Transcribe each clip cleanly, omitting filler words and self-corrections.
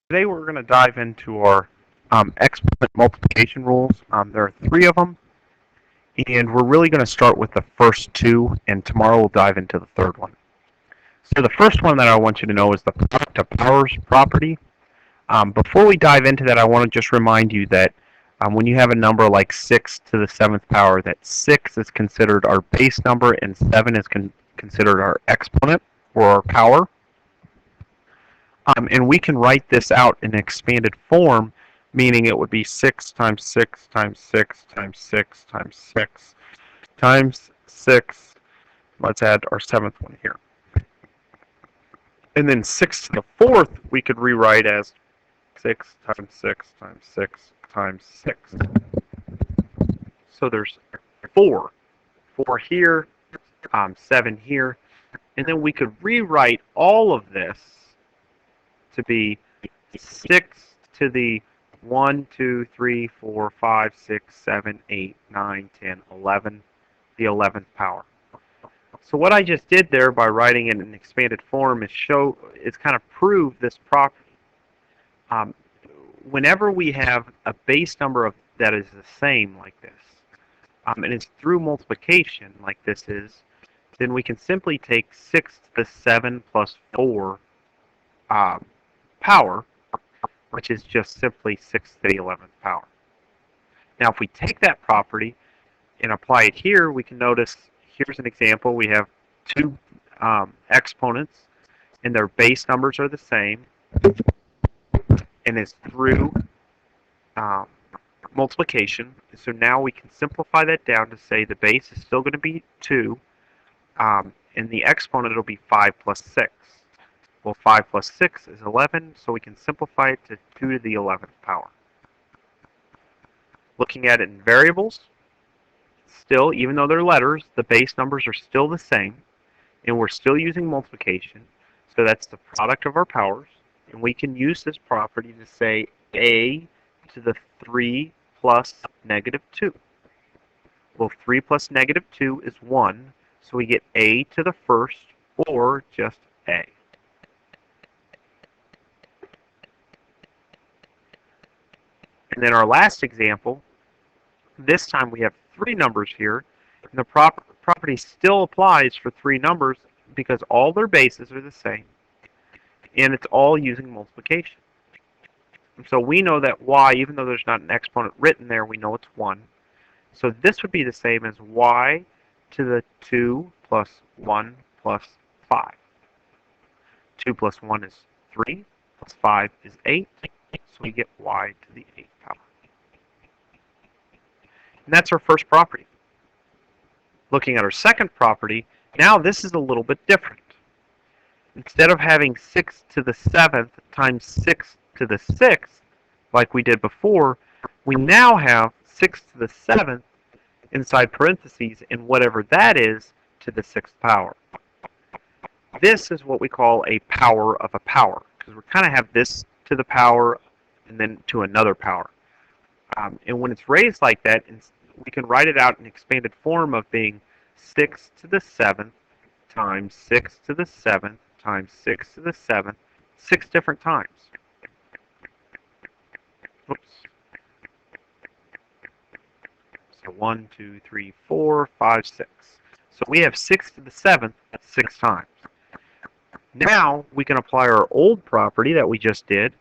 Today we're going to dive into our exponent multiplication rules. There are three of them, and we're really going to start with the first two, and tomorrow we'll dive into the third one. So the first one that I want you to know is the product of powers property. Before we dive into that, I want to just remind you that when you have a number like 6 to the 7th power, that 6 is considered our base number and 7 is considered our exponent or our power. And we can write this out in expanded form, meaning it would be 6 times 6 times 6 times 6 times 6 times 6. Let's add our 7th one here. And then 6 to the 4th, we could rewrite as 6 times 6 times 6 times 6. So there's 4. 4 here, 7 here. And then we could rewrite all of this to be 6 to the 1, 2, 3, 4, 5, 6, 7, 8, 9, 10, 11, the 11th power. So what I just did there by writing it in expanded form is kind of prove this property. Whenever we have a base number that is the same like this, and it's through multiplication like this is, then we can simply take 6 to the 7 plus 4 power, which is just simply 6 to the 11th power. Now if we take that property and apply it here, we can notice, here's an example, we have two exponents and their base numbers are the same, and it's through multiplication. So now we can simplify that down to say the base is still going to be 2, and the exponent will be 5 plus 6. Well, 5 plus 6 is 11, so we can simplify it to 2 to the 11th power. Looking at it in variables, still, even though they're letters, the base numbers are still the same, and we're still using multiplication, so that's the product of our powers, and we can use this property to say a to the 3 plus negative 2. Well, 3 plus negative 2 is 1, so we get a to the first, or just a. And then our last example, this time we have 3 numbers here, and the property still applies for 3 numbers because all their bases are the same, and it's all using multiplication. And so we know that y, even though there's not an exponent written there, we know it's 1. So this would be the same as y to the 2 plus 1 plus 5. 2 plus 1 is 3, plus 5 is 8, so we get y to the 8th power. And that's our first property. Looking at our second property, now this is a little bit different. Instead of having 6 to the 7th times 6 to the 6th, like we did before, we now have 6 to the 7th inside parentheses, and whatever that is, to the 6th power. This is what we call a power of a power, because we kind of have this to the power and then to another power. And when it's raised like that, we can write it out in expanded form of being 6 to the 7th times 6 to the 7th times 6 to the 7th, 6 different times. Oops. So 1, 2, 3, 4, 5, 6. So we have 6 to the 7th 6 times. Now we can apply our old property that we just did.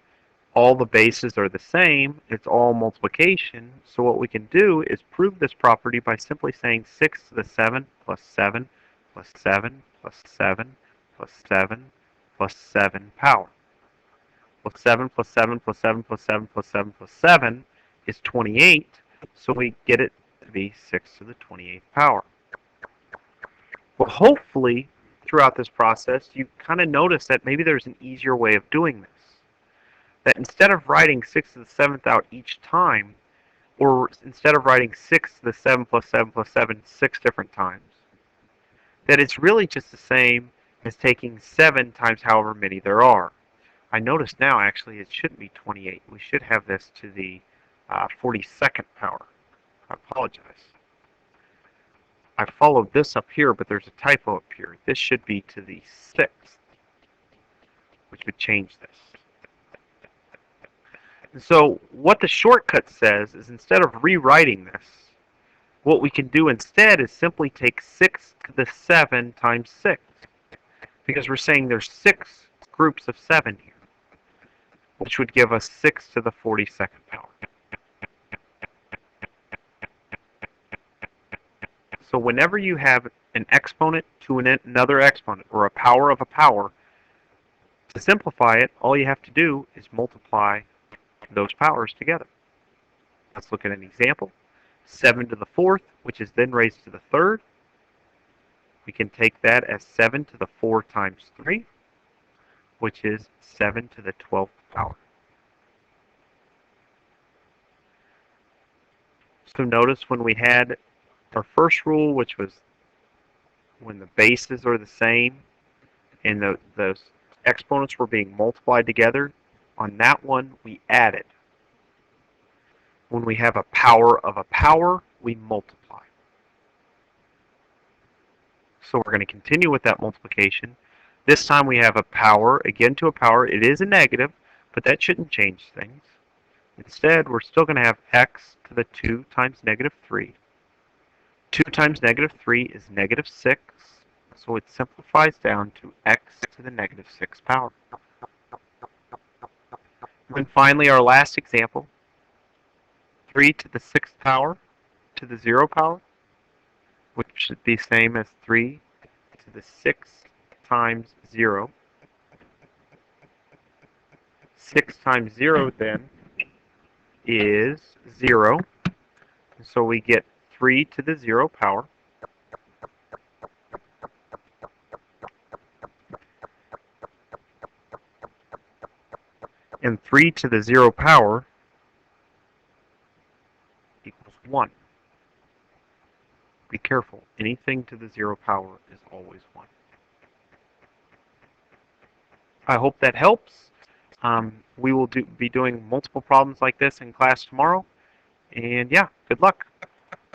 All the bases are the same. It's all multiplication. So what we can do is prove this property by simply saying 6 to the 7 plus 7 plus 7 plus 7 plus 7 plus 7 power. Well, 7 plus 7 plus 7 plus 7 plus 7 plus 7 is 28. So we get it to be 6 to the 28th power. Well, hopefully, throughout this process, you kind of notice that maybe there's an easier way of doing this. That instead of writing 6 to the 7th out each time, or instead of writing 6 to the 7 plus 7 plus 7 6 different times, that it's really just the same as taking 7 times however many there are. I notice now, actually, it shouldn't be 28. We should have this to the 42nd power. I apologize. I followed this up here, but there's a typo up here. This should be to the 6th, which would change this. So what the shortcut says is instead of rewriting this, what we can do instead is simply take 6 to the 7 times 6, because we're saying there's 6 groups of 7 here, which would give us 6 to the 42nd power. So whenever you have an exponent to another exponent, or a power of a power, to simplify it, all you have to do is multiply those powers together. Let's look at an example. 7 to the 4th, which is then raised to the 3rd. We can take that as 7 to the 4 times 3, which is 7 to the 12th power. So notice when we had our first rule, which was when the bases are the same and those exponents were being multiplied together, on that one we added. When we have a power of a power, we multiply. So we're going to continue with that multiplication. This time we have a power, again to a power. It is a negative, but that shouldn't change things. Instead, we're still going to have x to the 2 times negative 3. 2 times negative 3 is negative 6, so it simplifies down to x to the negative 6 power. And finally, our last example, 3 to the 6th power to the 0 power, which should be the same as 3 to the 6 times 0. 6 times 0 then is 0. So we get 3 to the 0 power. And 3 to the 0 power equals 1. Be careful. Anything to the 0 power is always 1. I hope that helps. We will be doing multiple problems like this in class tomorrow. And yeah, good luck.